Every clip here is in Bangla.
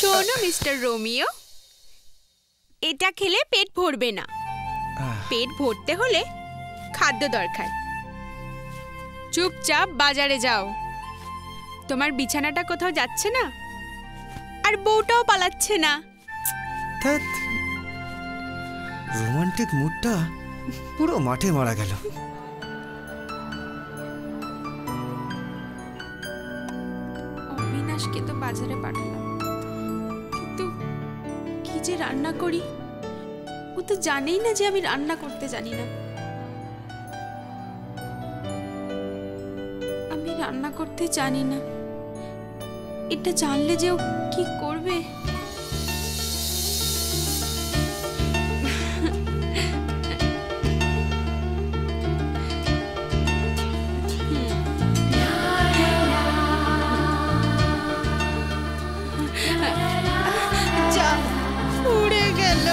শোনো মিস্টার রোমিও, এটা খেলে পেট ভরবে না। পেট ভরতে হলে খাদ্য দরকার। চুপচাপ বাজারে যাও। তোমার বিছানাটা কোথাও যাচ্ছে না, আর বউটাও পালাচ্ছে না। রোমান্টিক মুডটা পুরো মাঠে মারা গেল। অবিনাশকে তো বাজারে পাঠালাম, কিন্তু কি যে রান্না করি, ও তো জানেই না যে আমি রান্না করতে জানি না। আমি রান্না করতে জানি না, এটা জানলে যে ও কি করবে। উড়ে গেল।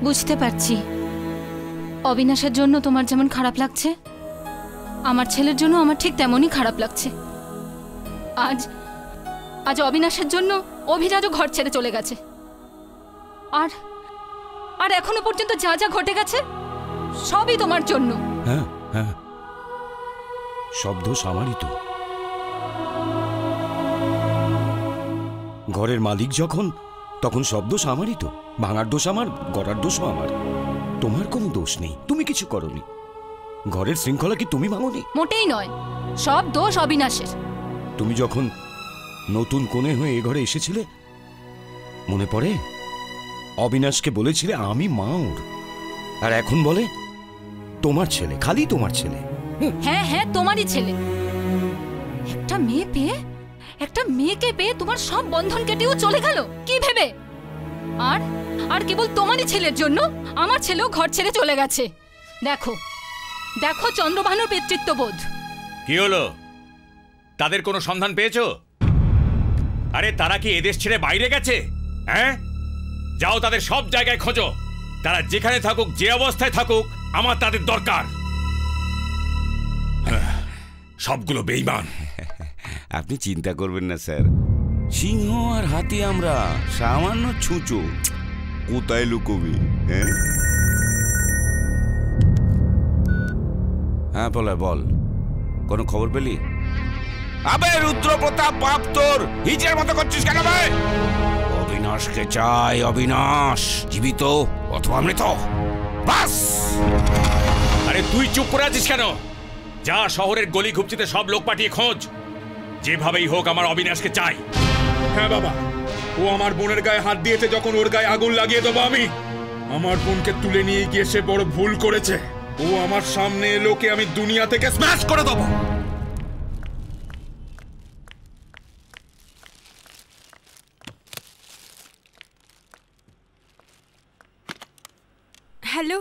বুঝতে পারছি অবিনাশের জন্য তোমার যেমন খারাপ লাগছে, আমার ছেলের জন্য আমার ঠিক তেমনই খারাপ লাগছে। আজ আজ অবিনাশের জন্য অভিরাজও ঘর ছেড়ে চলে গেছে, আর আর এখনো পর্যন্ত যা যা ঘটে গেছে সবই তোমার জন্য। হ্যাঁ হ্যাঁ, সব দোষ আমারই তো। ঘরের মালিক যখন, তখন সব দোষ আমারই তো। ভাঙার দোষ আমার, গড়ার দোষও আমার। তোমার কোনো দোষ নেই, তুমি কিছু করোনি। ঘরের শৃঙ্খলা কি তুমি ভাঙোনি? মোটেই নয়, সব দোষ অবিনাশের। তুমি যখন নতুন কোণে হয়ে এ ঘরে এসেছিলে, মনে পড়ে অবিনাশকে বলেছিলে আমি মা ওর, আর এখন বলে তোমার ছেলে, খালি তোমার ছেলে। হ্যাঁ হ্যাঁ, তোমারই ছেলে। একটা মেয়েকে পেয়ে তোমার সব বন্ধন কেটেও চলে গেল কি ভেবে? আর আর কেবল তোমারই ছেলের জন্য আমার ছেলেও ঘর ছেড়ে চলে গেছে। দেখো দেখো চন্দ্রভানুর পিতৃত্ববোধ। কি হলো, তাদের কোনো সন্ধান পেয়েছো? আরে তারা কি এদেশ ছেড়ে বাইরে গেছে? হ্যাঁ, যাও তাদের সব জায়গায় খোঁজো। তারা যেখানে থাকুক, যে অবস্থায় থাকুক, আমার তাদের দরকার। সবগুলো বেঈমান। আপনি চিন্তা করবেন না স্যার, সিংহ আর হাতি আমরা সামান্য ছুঁচো। কোথায় লুকোবে? হ্যাঁ বলে বল, কোনো খবর পেলি? আবে রুদ্রপ্রতাপ, বাপ তোর হিজের মতো করছিস কেন ভাই? অবিনাশকে চাই, অবিনাশ জীবিত অথবা মৃত, বাস। আরে তুই চুপ করে আছিস কেন? যা শহরের গলি ঘুপচিতে সব লোক পাঠিয়ে খোঁজ, যেভাবেই হোক আমার অবিনাশকে চাই। হ্যাঁ বাবা, ও আমার বোনের গায়ে হাত দিয়েছে, যখন ওর গায়ে আগুন লাগিয়ে দেবো আমি। আমার বোনকে তুলে নিয়ে গিয়ে সে বড় ভুল করেছে। ও আমার সামনে এলোকে আমি দুনিয়া থেকে স্ম্যাশ করে দেবো। হ্যালো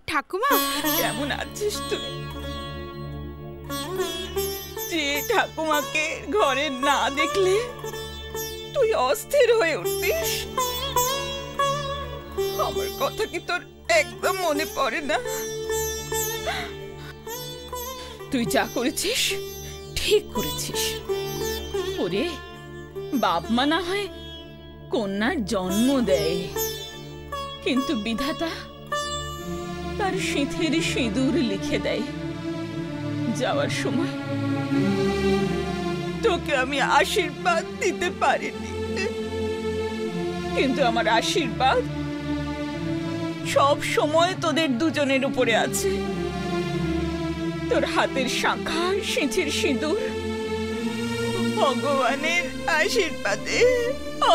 ঠাকুমা, কেমন আছিস তুই? যে ঠাকুমাকে ঘরে না দেখলে তুই অস্থির হয়ে উঠতিস, আমার কথা কি তোর একদম মনে পড়ে না? তুই যা করেছিস ঠিক করেছিস। ওরে, বাপ মা না হয় কন্যার জন্ম দেয়, কিন্তু বিধাতা তার সিঁথির সিঁদুর লিখে দেয়। যাওয়ার সময় তোকে আমি আশীর্বাদ দিতে পারিনি, কিন্তু আমার আশীর্বাদ সব সময় তোদের দুজনের উপরে আছে। তোর হাতের শাঁখা, সিঁথির সিঁদুর ভগবানের আশীর্বাদে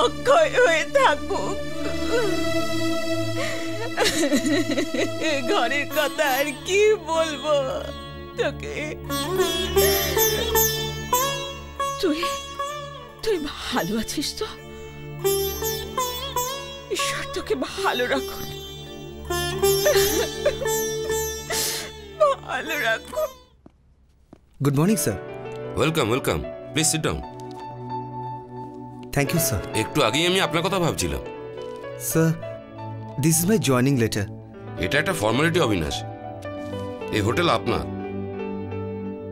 অক্ষয় হয়ে থাকুক। ঘরের কথা আর কি বলবো তোকে? তুই তুই ভালো আছিস তো? ঈশ্বর তোকে ভালো রাখুন, ভালো রাখুন। Good morning sir. Welcome welcome, please sit down. Thank you sir. একটু আগেই আমি আপনার কথা ভাবছিলাম। Sir, this is my joining letter. এটা একটা ফর্মালিটি অবিনাশ, এই হোটেল আপনার।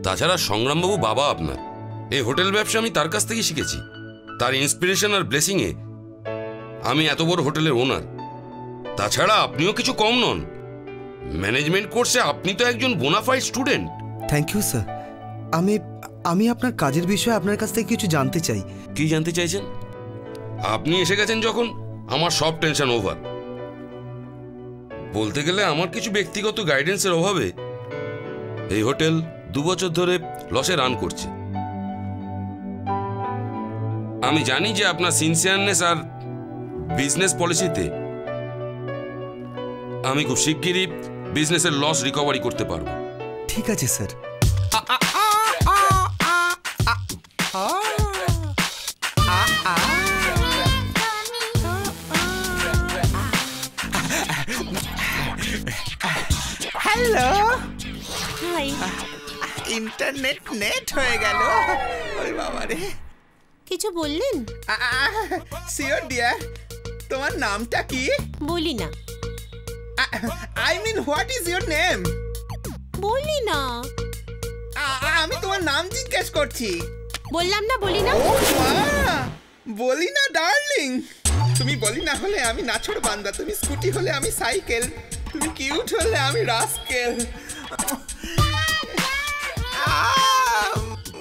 তাছাড়া সংগ্রামবাবু বাবা আপনার। এই হোটেল ব্যবসা আমি তার কাছ থেকে শিখেছি। তার ইন্সপিরেশন আর ব্লেসিংয়ে আমি এত বড় হোটেলের ওনার। তাছাড়া আপনিও কিছু কম নন। ম্যানেজমেন্ট কোর্সে আপনি তো একজন bonafide student. Thank you sir. আমি আপনার কাজের বিষয়ে আপনার কাছ থেকে কিছু জানতে চাই। কি জানতে চাইছেন? আপনি এসে গেছেন যখন, আমার সব টেনশন ওভার। বলতে গেলে আমার কিছু ব্যক্তিগত গাইডেন্সের অভাবে এই হোটেল 2 বছর ধরে লসে রান করছে। আমি জানি যে আপনার সিনসিয়ারনেস আর বিজনেস পলিসিতে আমি খুব শিগগিরই বিজনেসের লস রিকভারি করতে পারবো। ঠিক আছে sir. Hello, hi. Internet net হয়ে গেল। ওই বাবা রে। কিছু বললেন? সিওর ডিয়ার, তোমার নামটা কি? বলি না। I mean what is your name? বলি না। আমি তোমার নাম জিজ্ঞেস করছি। বললাম না, বলি না। ও মা, বলি না ডার্লিং। তুমি বলি না হলে আমি নাছোড় বান্দা, তুমি স্কুটি হলে আমি সাইকেল, তুমি কিউট হলে আমি রাস্কেল।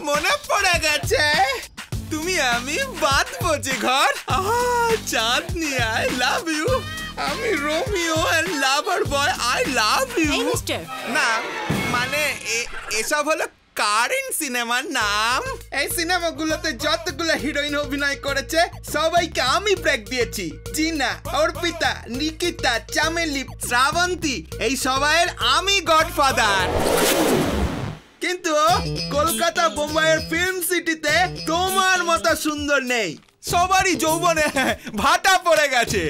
মনে পড়ে গেছে, তুমি আমি বাঁধবো যে ঘর। Chandni, I love you. আমি Romeo and lover boy, I love you. এই মিস্টার। না মানে এসব হলো কারেন্ট সিনেমার নাম। এই সিনেমাগুলোতে যতগুলো হিরোইন অভিনয় করেছে সবাইকে আমি ব্রেক দিয়েছি। জিনা, অর্পিতা, নিকিতা, চামেলি, শ্রাবন্তী, এই সবাইয়ের আমি গডফাদার। কিন্তু কলকাতা বোম্বাইয়ের ফিল্ম সিটিতে তোমার মতো সুন্দর নেই। সবারই যৌবনে ভাটা পড়ে গেছে।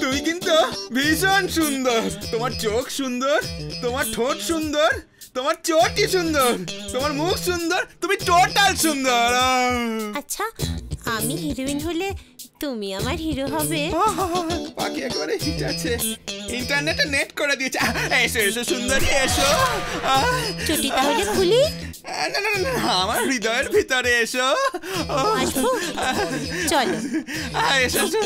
তুই কিন্তু ভীষণ সুন্দর। তোমার চোখ সুন্দর, তোমার ঠোঁট সুন্দর, তোমার চোটই সুন্দর, তোমার মুখ সুন্দর, তুমি টোটাল সুন্দর। আচ্ছা, আমি হিরোইন হলে তুমি আমার হিরো হবে? বাকি একেবারে হিট আছে। ইন্টারনেটে নেট করে দিয়েছে। এসো এসো সুন্দরী, এসো। ছুটি তাহলে খুলি? না না না, আমার হৃদয়ের ভিতরে এসো। আসবো? চলো। এসো এসো।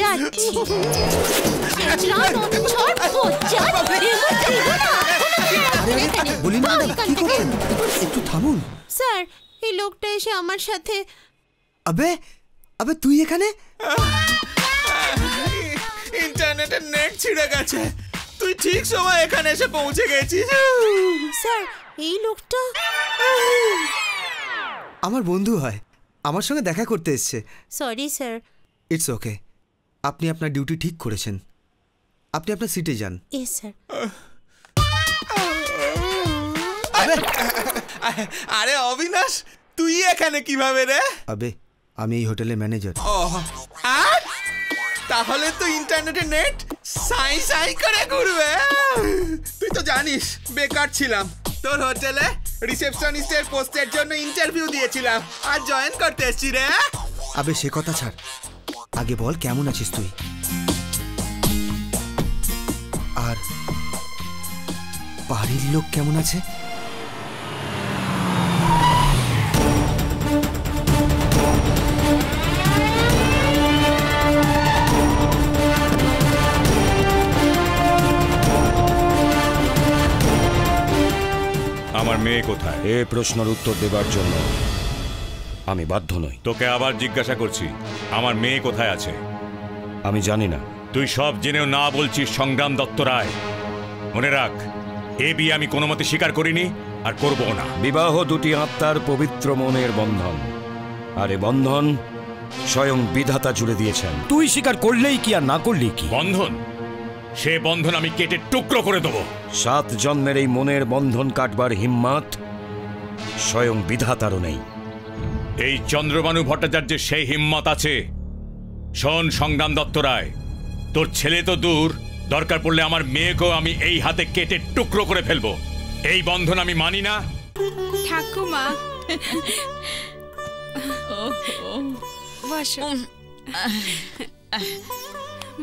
যাচ্ছি যাচ্ছি। বলি না, কি করছেন? একটু থামুন। স্যার, এই লোকটা এসে আমার সাথে। আবে আবে তুই এখানে? ইন্টারনেটের নেট ছিঁড়ে গেছে। তুই ঠিক সময় এখানে এসে পৌঁছে গেছিস। স্যার, এই লোকটা আমার বন্ধু হয়, আমার সঙ্গে দেখা করতে এসেছে। Sorry sir. ইটস ওকে, আপনি আপনার ডিউটি ঠিক করেছেন। আপনি আপনার সিটে যান। Yes sir. আরে অবিনাশ, তুই এখানে কিভাবে রে? আবে আমি এই হোটেলের ম্যানেজার। তাহলে তো ইন্টারনেটে নেট সাই সাই করে ঘুরবে। তুই তো জানিস বেকার ছিলাম। তোর হোটেলে রিসেপশনিস্টের পোস্টের জন্য ইন্টারভিউ দিয়েছিলাম, আর জয়েন করতে এসেছি রে। আবে সে কথা ছাড়, আগে বল কেমন আছিস তুই? আর বাড়ির লোক কেমন আছে? আমার মেয়ে কোথায়? এ প্রশ্নের উত্তর দেবার জন্য আমি বাধ্য নই। তোকে আবার জিজ্ঞাসা করছি, আমার মেয়ে কোথায় আছে? আমি জানি না। তুই সব জেনেও না বলছিস সংগ্রাম দত্ত রায়। মনে রাখ, এ বিয়ে আমি কোনো মতে স্বীকার করিনি আর করবো না। বিবাহ দুটি আত্মার পবিত্র মনের বন্ধন, আর এ বন্ধন স্বয়ং বিধাতা জুড়ে দিয়েছেন। তুই স্বীকার করলেই কি আর না করলেই কি? বন্ধন? সে বন্ধন আমি কেটে টুকরো করে দেবো। 7 জন্মের এই মনের বন্ধন কাটবার হিম্মত স্বয়ং বিধাতারও নেই। এই চন্দ্রবানু ভট্টাচার্যের সেই হিম্মত আছে। শোন সংগ্রাম দত্ত রায়, তোর ছেলে তো দূর, দরকার পড়লে আমার মেয়েকেও আমি এই হাতে কেটে টুকরো করে ফেলবো। এই বন্ধন আমি মানি না। ঠাকুমা বসো।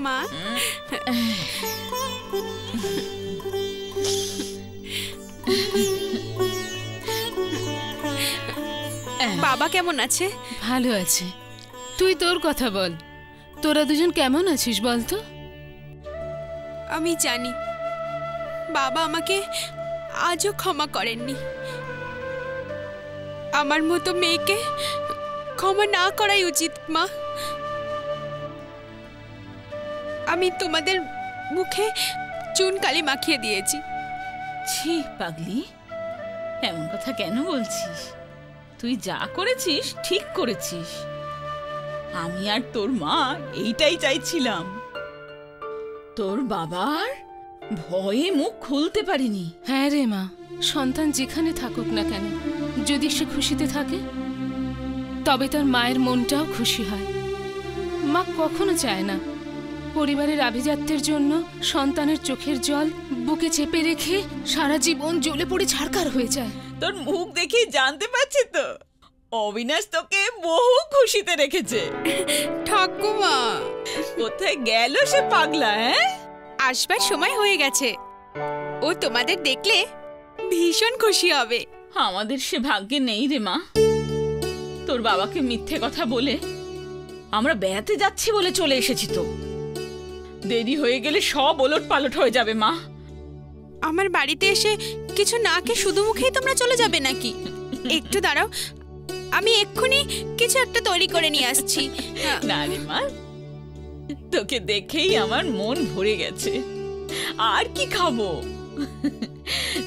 মা বাবা কেমন আছে? ভালো আছে। তুই তোর কথা বল, তোরা দুজন কেমন আছিস বলতো? আমি জানি বাবা আমাকে আজও ক্ষমা করেননি। আমার মতো মেয়েকে ক্ষমা না করাই উচিত মা। আমি তোমাদের মুখে চুন কালি মাখিয়ে দিয়েছি। ছি পাগলি, এমন কথা কেন বলছিস? তুই যা করেছিস ঠিক করেছিস। আমি আর তোর মা এইটাই চাইছিলাম। তোর বাবার ভয়ে মুখ খুলতে পারিনি। হ্যাঁ রে মা, সন্তান যেখানে থাকুক না কেন, যদি সে খুশিতে থাকে তবে তার মায়ের মনটাও খুশি হয়। মা কখনো চায় না পরিবারের আভিজাত্যের জন্য সন্তানের চোখের জল বুকে চেপে রেখে সারা জীবন জ্বলে পড়ে ছারখার হয়ে যায়। তোর মুখ দেখে জানতে পারছি তো অবিনাশ তোকে বহু খুশিতে রেখেছে। ঠাকুমা কোথায় গেল সে পাগলা? আসবার সময় হয়ে গেছে। ও তোমাদের দেখলে ভীষণ খুশি হবে। আমাদের সে ভাগ্যে নেই রে মা। তোর বাবাকে মিথ্যে কথা বলে আমরা বেড়াতে যাচ্ছি বলে চলে এসেছি। তো দেরি হয়ে গেলে সব ওলট পালট হয়ে যাবে মা। আমার বাড়িতে এসে কিছু না খেয়ে শুধু মুখেই তোমরা চলে যাবে নাকি? একটু দাঁড়াও, আমি এক্ষুনি কিছু একটা তৈরি করে নিয়ে আসছি। না রে মা, তোকে দেখেই আমার মন ভরে গেছে। আর কি খাবো?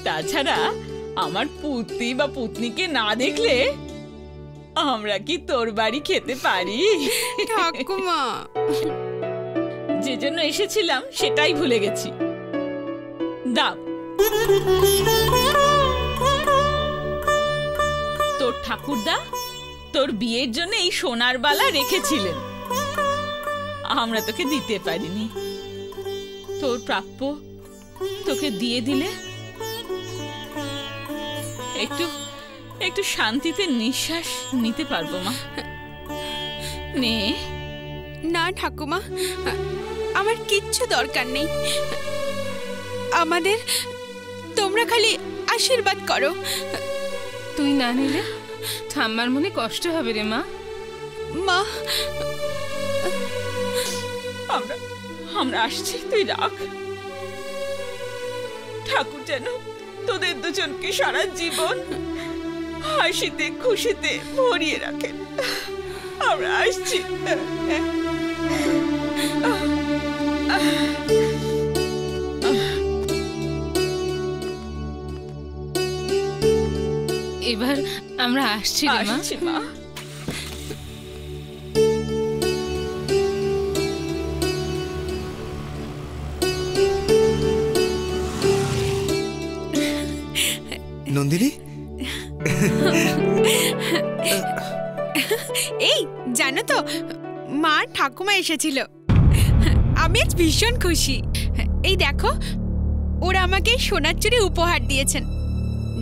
তাছাড়া আমার পুত্রী বা পুতনিকে না দেখলে আমরা কি তোর বাড়ি খেতে পারি? ঠাকুমা যে জন্য এসেছিলাম সেটাই ভুলে গেছি। দাও, তোর ঠাকুরদা তোর বিয়ের জন্য এই সোনার বালা রেখেছিলেন, আমরা তোকে দিতে পারিনি। তোর প্রাপ্য তোকে দিয়ে দিলে একটু একটু শান্তিতে নিঃশ্বাস নিতে পারবো মা। নে। না ঠাকুমা, আমার কিচ্ছু দরকার নেই। আমাদের তোমরা খালি আশীর্বাদ করো। তুই না নিলে ঠাম্মার মনে কষ্ট হবে রে মা। মা আমরা আসছি, তুই রাখ। ঠাকুর যেন তোদের দুজনকে সারা জীবন হাসিতে খুশিতে ভরিয়ে রাখেন। আমরা আসছি। এবার আমরা আসছি রে মা। মা নন্দিনী, এই জানো তো মা ঠাকুমা এসেছিল। আমি আজ ভীষণ খুশি। এই দেখো, ওরা আমাকে সোনার চুড়ি উপহার দিয়েছেন।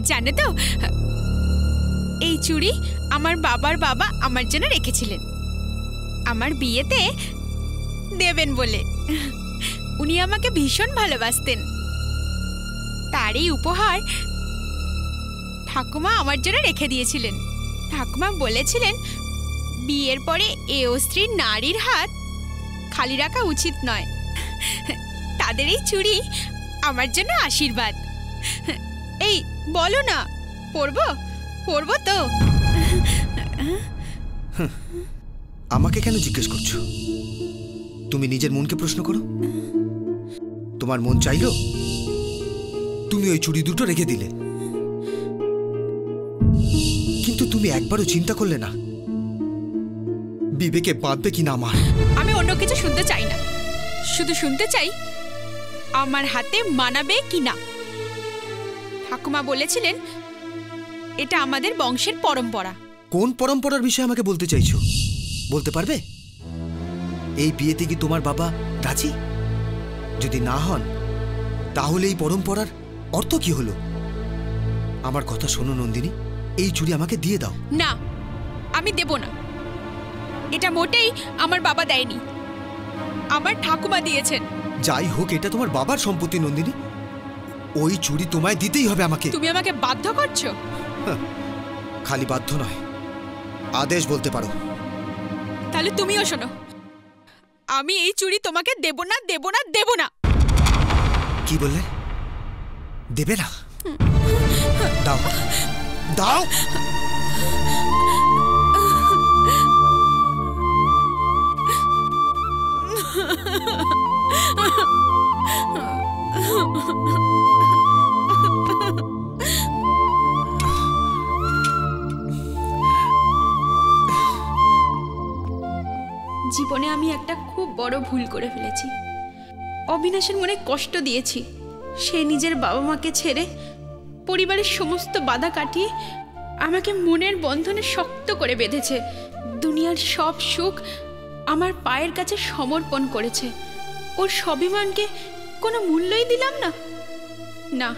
জানো তো, এই চুড়ি আমার বাবার বাবা আমার জন্য রেখেছিলেন আমার বিয়েতে দেবেন বলে। উনি আমাকে ভীষণ ভালোবাসতেন। তার এই উপহার ঠাকুমা আমার জন্য রেখে দিয়েছিলেন। ঠাকুমা বলেছিলেন বিয়ের পরে এও স্ত্রীর নারীর হাত খালি রাখা উচিত নয়। তাদের এই চুড়ি আমার জন্য আশীর্বাদ। এই বলো না, পরবো পরবো তো? আমাকে কেন জিজ্ঞেস করছো? তুমি নিজের মনকে প্রশ্ন করো। তোমার মন চাইলো, তুমি ওই চুড়ি দুটো রেখে দিলে, কিন্তু তুমি একবারও চিন্তা করলে না বিবেকে বাঁধবে কিনা আমার। আমি অন্য কিছু শুনতে চাই না, শুধু শুনতে চাই আমার হাতে মানাবে কিনা। ঠাকুমা বলেছিলেন এটা আমাদের বংশের পরম্পরা। কোন পরম্পরার বিষয়ে আমাকে বলতে চাইছো? বলতে পারবে? এই বিয়েতে কি তোমার বাবা রাজি? যদি না হন তাহলে এই পরম্পরার অর্থ কি হলো? আমার কথা শোনো নন্দিনী, এই চুড়ি আমাকে দিয়ে দাও। না, আমি দেব না। এটা মোটেই আমার বাবা দেয়নি, আমার ঠাকুমা দিয়েছেন। যাই হোক, এটা তোমার বাবার সম্পত্তি নন্দিনী, ওই চুড়ি তোমায় দিতেই হবে আমাকে। তুমি আমাকে বাধ্য করছো? খালি বাধ্য নয়, আদেশ বলতে পারো। তাহলে তুমিও শোনো, আমি এই চুড়ি তোমাকে দেব না, দেব না, দেব না। কি বললে? দেবে না? দাও দাও। জীবনে আমি একটা খুব বড় ভুল করে ফেলেছি। অবিনাশের মনে কষ্ট দিয়েছি। সে নিজের বাবা মাকে ছেড়ে পরিবারের সমস্ত বাধা কাটিয়ে আমাকে মনের বন্ধনে শক্ত করে বেঁধেছে। দুনিয়ার সব সুখ আমার পায়ের কাছে সমর্পণ করেছে। ওর স্বাভিমানকে কোনো মূল্যই দিলাম না। না,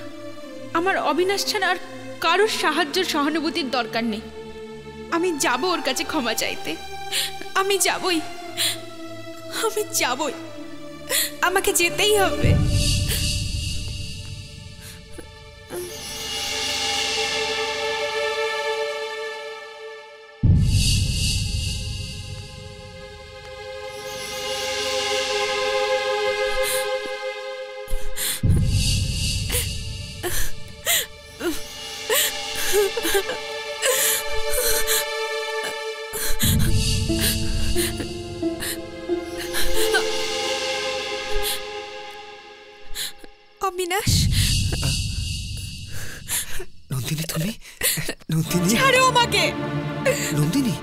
আমার অবিনাশ ছাড়া আর কারোর সাহায্য সহানুভূতির দরকার নেই। আমি যাব ওর কাছে ক্ষমা চাইতে। আমি যাবই, আমি যাবই, আমাকে যেতেই হবে। অবিনাশ, নন্দিনী তুমি? নন্দিনী ছাড়ো আমাকে। নন্দিনী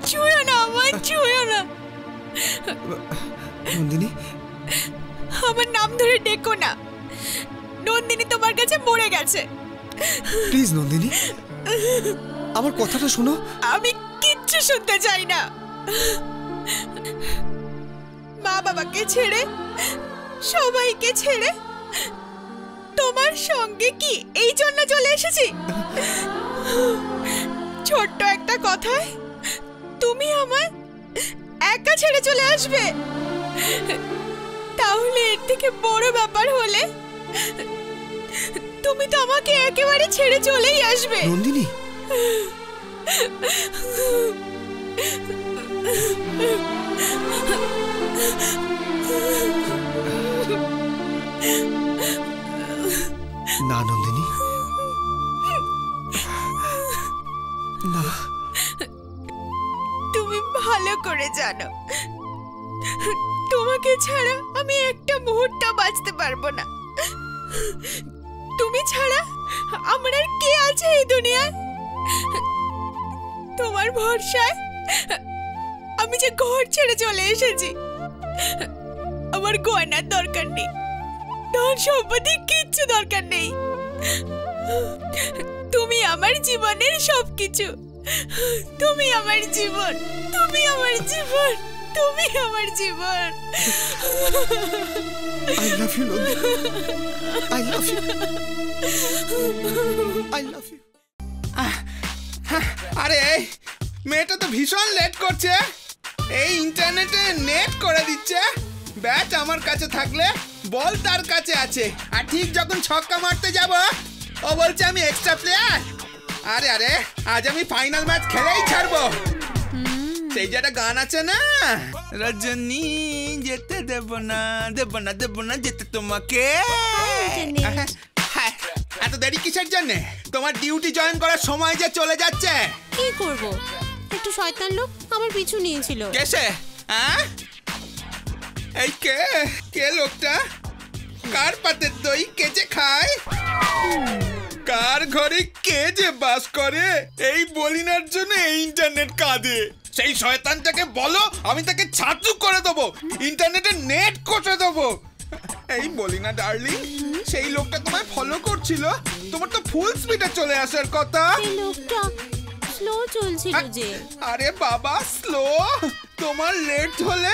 ছুঁয়ো না আমায়, ছুঁয়ো না। নন্দিনী আমার নাম ধরে ডেকো না। নন্দিনী তোমার কাছে মরে গেছে। প্লিজ নন্দিনী, আমার কথাটা শোনো। আমি কিচ্ছু শুনতে চাই না। মা বাবাকে ছেড়ে, সবাইকে ছেড়ে তোমার সঙ্গে কি এই জন্য চলে এসেছি? ছোট্ট একটা কথায় তুমি আমায় একা ছেড়ে চলে আসবে? তাহলে এর থেকে বড় ব্যাপার হলে তুমি তো আমাকে একেবারে ছেড়ে চলেই আসবে। নন্দিনী না, নন্দিনী না। তুমি ভালো করে জানো তোমাকে ছাড়া আমি একটা মুহূর্ত বাঁচতে পারবো না। তুমি ছাড়া আমার আর কে আছে এই দুনিয়ায়? তোমার ভরসায় আমি যে ঘর ছেড়ে চলে এসেছি। আমার গয়নার দরকার নেই, ধন সম্পত্তি কিচ্ছু দরকার নেই। তুমি আমার জীবনের সবকিছু। তুমি আমার জীবন, তুমি আমার জীবন, তুমি আমার জীবন। I love you, Nandini. I love you. I love you. আরে মেয়েটা তো ভীষণ লেট করছে। এই ইন্টারনেটে নেট করে দিচ্ছে। ব্যাট আমার কাছে থাকলে বল তার কাছে আছে, আর ঠিক যখন ছক্কা মারতে যাব ও বলছে আমি এক্সট্রা প্লেয়ার। আরে আরে আজ আমি ফাইনাল ম্যাচ খেলেই ছাড়বো। সেই যে একটা গান আছে না, রজনী যেতে দেব না, দেব না, দেব না যেতে তোমাকে। এত দেরি কিসের জন্য? তোমার ডিউটি জয়েন করার সময় যে চলে যাচ্ছে। কি করব? একটু শয়তান লোক আমার পিছু নিয়েছিল। কেসে? হ্যাঁ, এই কে কে লোকটা? কার পাতের দই কে যে খায়? কার ঘরে কে যে বাস করে? এই বলিনার জন্য এই ইন্টারনেট কাঁদে। সেই শয়তানটাকে বলো আমি তাকে ছাতু করে দেবো, ইন্টারনেটে নেট কষে দেবো। এই বলিনা ডার্লিং, সেই লোকটা তোমায় ফলো করছিল। তোমার তো ফুল স্পিডে চলে আসার কথা। এই লোকটা স্লো চলছিল যে। আরে বাবা, স্লো? তোমার লেট হলে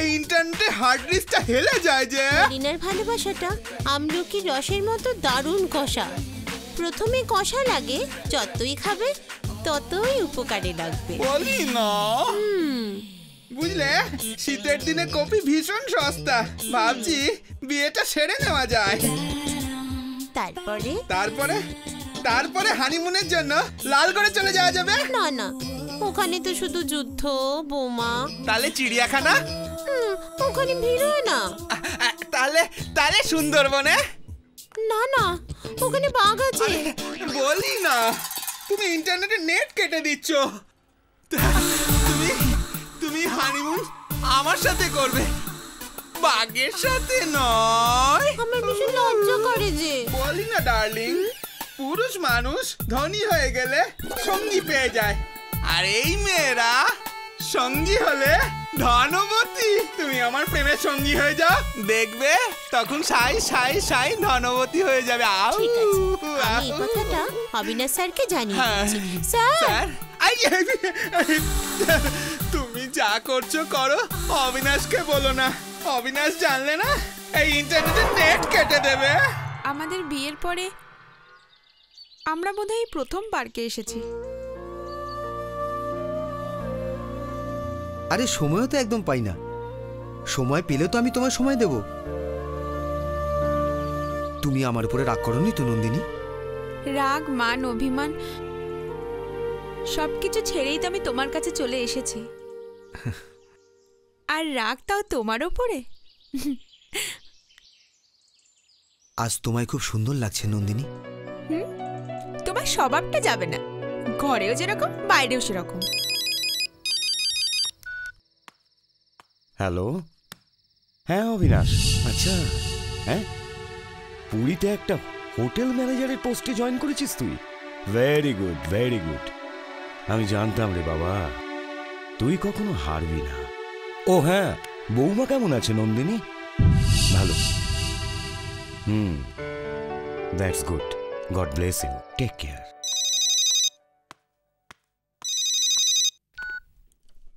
এই ইন্টারনেটে হার্ড ডিস্কটা হেলে যায় যে। হরিণের ভালোবাসাটা আমলকির রসের মতো দারুণ কষা। প্রথমে কষা লাগে, যতই খাবে ততই উপকারে লাগবে। বলি না, বুঝলে শীতের দিনে কফি ভীষণ সস্তা, ভাবছি বিয়েটা সেরে নেওয়া যায়। তারপরে তারপরে তারপরে হানিমুনের জন্য লালগড়ে চলে যাওয়া যাবে। না না, ওখানে তো শুধু যুদ্ধ, বোমা। তাহলে চিড়িয়াখানা? ওখানে ভিড় হয় না। তাহলে তাহলে সুন্দরবনে? না না, ওখানে বাঘ আছে। বলি না, তুমি ইন্টারনেটে নেট কেটে দিচ্ছ। তুমি তুমি হানিমুন আমার সাথে করবে, বাঘের সাথে নয়। আমার ভীষণ লজ্জা করে যে। বলি না ডার্লিং, পুরুষ মানুষ ধনী হয়ে গেলে সঙ্গী পেয়ে যায়, আর এই মেয়েরা সঙ্গী হলে ধনবতী। তুমি আমার প্রেমের সঙ্গী হয়ে যাও, দেখবে তখন সাই সাই সাই ধনবতী হয়ে যাবে। ঠিক আছে, আমি এই কথাটা অবিনাশ স্যারকে জানিয়ে দিচ্ছি। স্যার, তুমি যা করছো করো, অবিনাশকে বলো না। অবিনাশ জানলে না এই ইন্টারনেটে নেট কেটে দেবে। আমাদের বিয়ের পরে আমরা বোধহয় প্রথম পার্কে এসেছি। আরে সময়ও তো একদম পাই না, সময় পেলে তো আমি তোমায় সময় দেব। তুমি আমার উপরে রাগ করোনি তো নন্দিনী? রাগ, মান, অভিমান সবকিছু ছেড়েই তো আমি তোমার কাছে চলে এসেছি। আর রাগ তাও তোমার ওপরে? আজ তোমায় খুব সুন্দর লাগছে নন্দিনী। তোমার স্বভাবটা যাবে না, ঘরেও যেরকম বাইরেও সেরকম। হ্যালো, হ্যাঁ অবিনাশ। আচ্ছা, হ্যাঁ পুরীতে একটা হোটেল ম্যানেজারের পোস্টে জয়েন করেছিস তুই? Very good, very good. আমি জানতাম রে বাবা, তুই কখনো হারবি না। ও হ্যাঁ, বৌমা কেমন আছে নন্দিনী? ভালো। That's good. God bless you. Take care.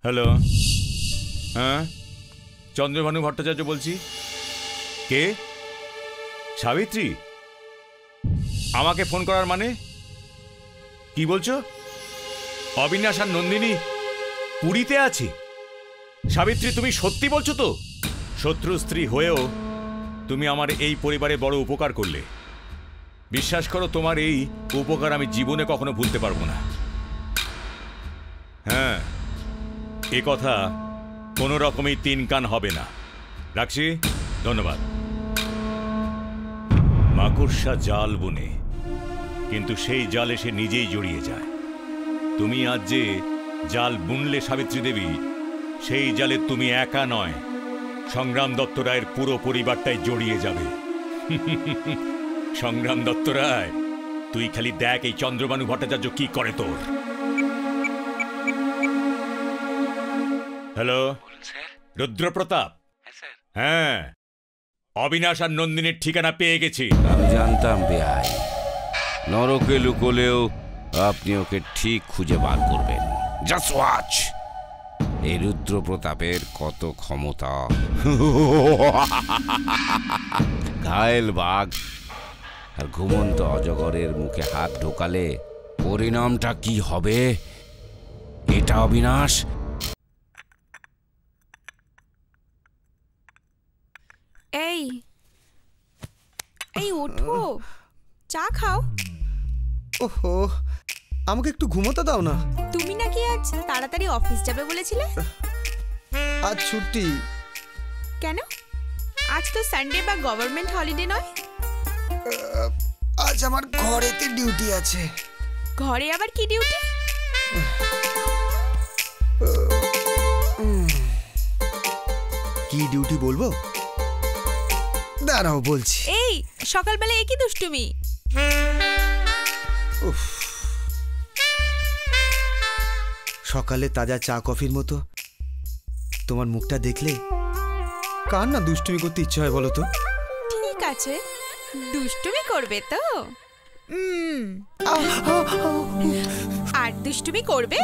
Hello, হ্যাঁ চন্দ্রভানু ভট্টাচার্য বলছি। কে? সাবিত্রী? আমাকে ফোন করার মানে কি বলছো? অবিনাশ আর নন্দিনী পুরীতে আছে? সাবিত্রী, তুমি সত্যি বলছো তো? শত্রু স্ত্রী হয়েও তুমি আমার এই পরিবারে বড় উপকার করলে। বিশ্বাস করো, তোমার এই উপকার আমি জীবনে কখনো ভুলতে পারবো না। হ্যাঁ, এ কথা কোনো রকমই তিন কান হবে না। রাখছি, ধন্যবাদ। মাকড়সা জাল বুনে, কিন্তু সেই জালে সে নিজেই জড়িয়ে যায়। তুমি আজ যে জাল বুনলে সাবিত্রী দেবী, সেই জালে তুমি একা নয়, সংগ্রাম দত্ত রায়ের পুরো পরিবারটাই জড়িয়ে যাবে। সংগ্রাম দত্ত রায়, তুই খালি দেখ এই চন্দ্রভানু ভট্টাচার্য কি করে তোর। হ্যালো, রুদ্রপ্রতাপ? হ্যাঁ, অবিনাশ আর নন্দিনীর ঠিকানা পেয়ে গেছি। আমি জানতাম বেআই, নরকে লুকোলেও আপনি ওকে ঠিক খুঁজে বার করবেন। জাস্ট ওয়াচ, এই রুদ্রপ্রতাপের কত ক্ষমতা। ঘায়েল বাঘ আর ঘুমন্ত অজগরের মুখে হাত ঢোকালে পরিণামটা কি হবে, এটা অবিনাশ। এই এই ওঠো, চা খাও। ওহো, আমাকে একটু ঘুমোতে দাও না। তুমি নাকি আজ তাড়াতাড়ি অফিস যাবে বলেছিলে? আজ ছুটি। কেন? আজ তো সানডে বা গভর্নমেন্ট হলিডে নয়। আজ আমার ঘরেতে ডিউটি আছে। ঘরে আবার কি ডিউটি? কি ডিউটি বলবো? দাঁড়াও বলছি। এই সকালবেলা একই দুষ্টুমি। সকালে তাজা চা কফির মতো তোমার মুখটা দেখলে কার না দুষ্টুমি করতে ইচ্ছে হয় বলো তো? ঠিক আছে, দুষ্টুমি করবে তো? আর দুষ্টুমি করবে?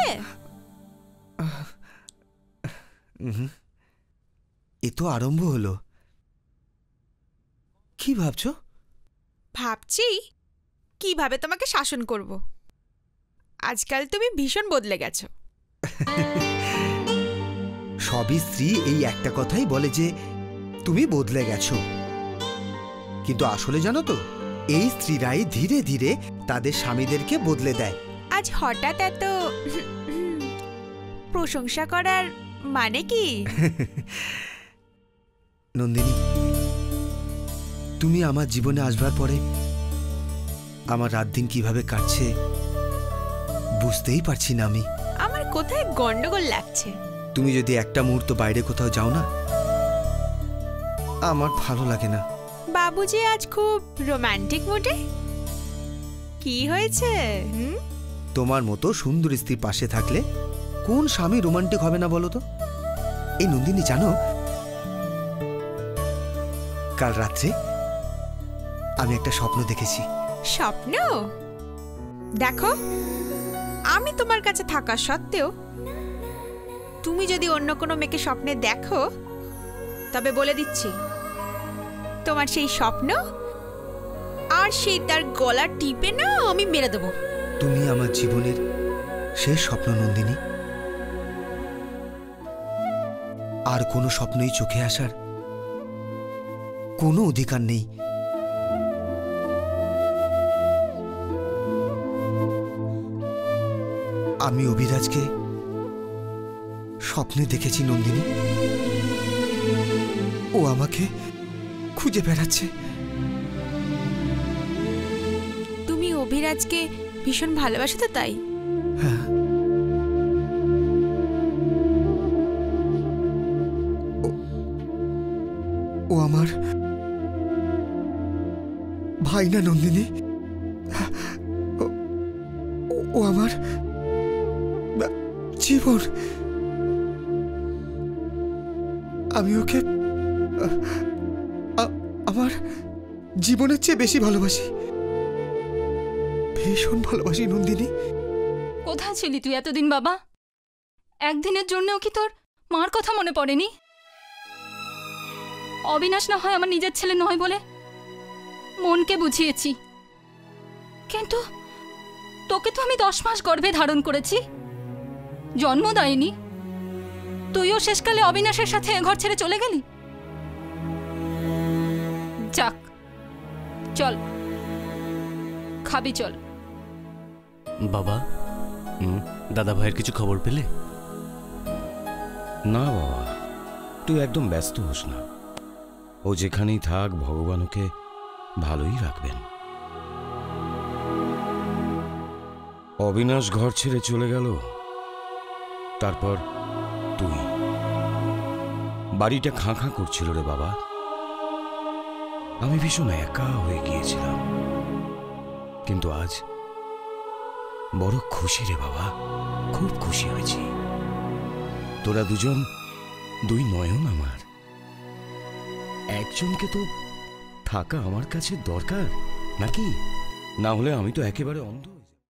এ তো আরম্ভ হলো। কি ভাবছো? ভাবছি কিভাবে তোমাকে শাসন করব। আজকাল তুমি ভীষণ বদলে গেছো। সবই স্ত্রী এই একটা কথাই বলে যে তুমি বদলে গেছো, কিন্তু আসলে জানো তো, এই স্ত্রীরাই ধীরে ধীরে তাদের স্বামীদেরকে বদলে দেয়। আজ হঠাৎ এত প্রশংসা করার মানে কি? নন্দিনী, তুমি আমার জীবনে আসবার পরে আমার রাত দিন কিভাবে কাটছে বুঝতেই পারছি না আমি। আমার কোথায় গন্ডগোল লাগছে? তুমি যদি একটা মুহূর্ত বাইরে কোথাও যাও না, আমার ভালো লাগে না। বাবুজি আজ খুব রোমান্টিক মুডে। কি হয়েছে? তোমার মতো সুন্দর স্ত্রী পাশে থাকলে কোন স্বামী রোমান্টিক হবে না বলো তো? এই নন্দিনী, জানো কাল রাত্রে আমি একটা স্বপ্ন দেখেছি। স্বপ্ন? দেখো, আমি তোমার কাছে থাকা সত্ত্বেও তুমি যদি অন্য কোনো মেয়েকে স্বপ্নে দেখো, তবে বলে দিচ্ছি, তোমার সেই স্বপ্ন আর সেই তার গলা টিপে না আমি মেরে দেবো। তুমি আমার জীবনের শেষ স্বপ্ন নন্দিনী। আর কোনো স্বপ্নই চোখে আসার কোনো অধিকার নেই। আমি অভিরাজকে স্বপ্নে দেখেছি নন্দিনী। ও আমাকে খুঁজে বেড়াচ্ছে। তুমি অভিরাজকে ভীষণ ভালোবাসো তো, তাই? হ্যাঁ, ও আমার ভাই না নন্দিনী? ও আমার জীবন। আমি ওকে আমার জীবনের চেয়ে বেশি ভালোবাসি, ভীষণ ভালোবাসি নন্দিনী। কোথায় ছিলি তুই এতদিন বাবা? একদিনের জন্যও কি তোর মার কথা মনে পড়েনি? অবিনাশ না হয় আমার নিজের ছেলে নয় বলে মনকে বুঝিয়েছি, কিন্তু তোকে তো আমি 10 মাস গর্ভে ধারণ করেছি, জন্ম দেয়নি। তুইও শেষকালে অবিনাশের সাথে ঘর ছেড়ে চলে গেলি। যাক, চল খাবি, চল। বাবা, দাদা ভাইয়ের কিছু খবর পেলে? না বাবা, তুই একদম ব্যস্ত হোস না। ও যেখানেই থাক, ভগবান ওকে ভালোই রাখবেন। অবিনাশ ঘর ছেড়ে চলে গেল, তারপর তুই। বাড়িটা খাঁ খাঁ করছিল রে বাবা। আমি ভীষণ একা হয়ে গিয়েছিলাম, কিন্তু আজ বড় খুশি রে বাবা, খুব খুশি হয়েছি। তোরা দুজন দুই নয়ন আমার। একজনকে তো থাকা আমার কাছে দরকার নাকি? না হলে আমি তো একেবারে অন্ধ।